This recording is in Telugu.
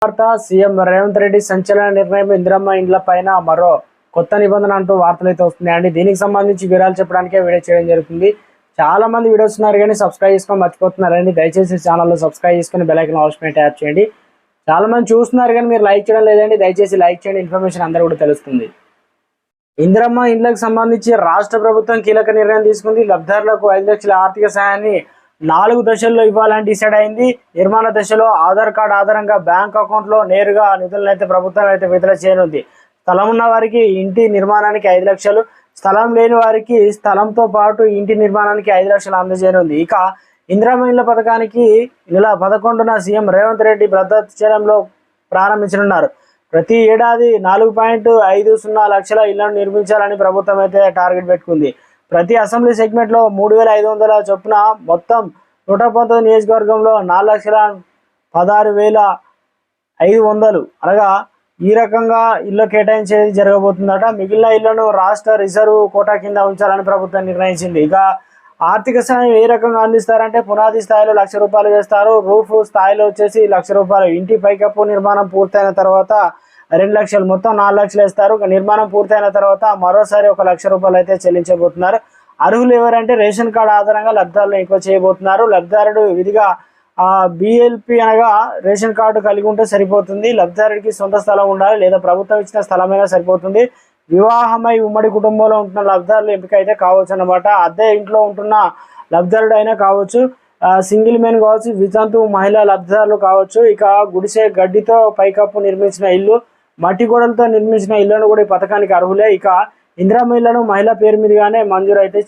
వార్త సీఎం రేవంత్ రెడ్డి సంచలన నిర్ణయం ఇందిరమ్మ ఇండ్ల పైన మరో కొత్త నిబంధన అంటూ వార్తలు అయితే వస్తున్నాయండి. దీనికి సంబంధించి వివరాలు చెప్పడానికే వీడియో చేయడం జరుగుతుంది. చాలా మంది వీడియోస్ ఉన్నారు కానీ సబ్స్క్రైబ్ చేసుకొని మర్చిపోతున్నారండి. దయచేసి ఛానల్లో సబ్స్క్రైబ్ చేసుకొని బెల్ ఐకాన్ ఆల్ మీద ట్యాప్ చేయండి. చాలా మంది చూస్తున్నారు కానీ మీరు లైక్ చేయడం లేదండి. దయచేసి లైక్ చేయండి, ఇన్ఫర్మేషన్ అందరూ కూడా తెలుస్తుంది. ఇందిరమ్మ ఇండ్లకు సంబంధించి రాష్ట్ర ప్రభుత్వం కీలక నిర్ణయం తీసుకుంది. లబ్ధిదారులకు 5 లక్షల ఆర్థిక సహాయాన్ని 4 దశల్లో ఇవ్వాలని డిసైడ్ అయింది. నిర్మాణ దశలో ఆధార్ కార్డు ఆధారంగా బ్యాంక్ అకౌంట్లో నేరుగా నిధులను అయితే ప్రభుత్వం అయితే విడుదల చేయనుంది. స్థలం ఉన్న వారికి ఇంటి నిర్మాణానికి 5 లక్షలు, స్థలం లేని వారికి స్థలంతో పాటు ఇంటి నిర్మాణానికి 5 లక్షలు అందజేయనుంది. ఇక ఇందిరమ్మ ఇండ్ల పథకానికి నెల 11న సీఎం రేవంత్ రెడ్డి భద్రాచలంలో ప్రారంభించనున్నారు. ప్రతి ఏడాది 4.50 లక్షల ఇళ్లను నిర్మించాలని ప్రభుత్వం అయితే టార్గెట్ పెట్టుకుంది. ప్రతి అసెంబ్లీ సెగ్మెంట్లో 3,500 చొప్పున మొత్తం 119 నియోజకవర్గంలో 4,16,500 అనగా ఈ రకంగా ఇళ్లు కేటాయించేది జరగబోతుందట. మిగిలిన ఇళ్లను రాష్ట్ర రిజర్వ్ కోటా కింద ఉంచాలని ప్రభుత్వం నిర్ణయించింది. ఇక ఆర్థిక సాయం ఏ రకంగా అందిస్తారంటే పునాది స్థాయిలో ₹1,00,000 వేస్తారు. రూఫ్ స్థాయిలో వచ్చేసి ₹1,00,000. ఇంటి పైకప్పు నిర్మాణం పూర్తయిన తర్వాత 2 లక్షలు, మొత్తం 4 లక్షలు వేస్తారు. నిర్మాణం పూర్తయిన తర్వాత మరోసారి ₹1,00,000 అయితే చెల్లించబోతున్నారు. అర్హులు ఎవరంటే రేషన్ కార్డు ఆధారంగా లబ్ధిదారులను ఎక్కువ చేయబోతున్నారు. లబ్ధిదారుడు విధిగా BLP అనగా రేషన్ కార్డు కలిగి ఉంటే సరిపోతుంది. లబ్ధిదారుడికి సొంత స్థలం ఉండాలి లేదా ప్రభుత్వం ఇచ్చిన స్థలమైనా సరిపోతుంది. వివాహమై ఉమ్మడి కుటుంబంలో ఉంటున్న లబ్ధిదారులు ఎంపిక అయితే కావచ్చు అన్నమాట. అద్దె ఇంట్లో ఉంటున్న లబ్ధిదారుడు అయినా కావచ్చు, సింగిల్ మెన్ కావచ్చు, వితంతు మహిళా లబ్ధిదారులు కావచ్చు. ఇక గుడిసె గడ్డితో పైకప్పు నిర్మించిన ఇల్లు, మట్టి గోడలతో నిర్మించిన ఇళ్లను కూడా ఈ పథకానికి అర్హులే. ఇక ఇందిరమ్మ ఇళ్లను మహిళా పేరు మీదుగానే మంజూరు అయితే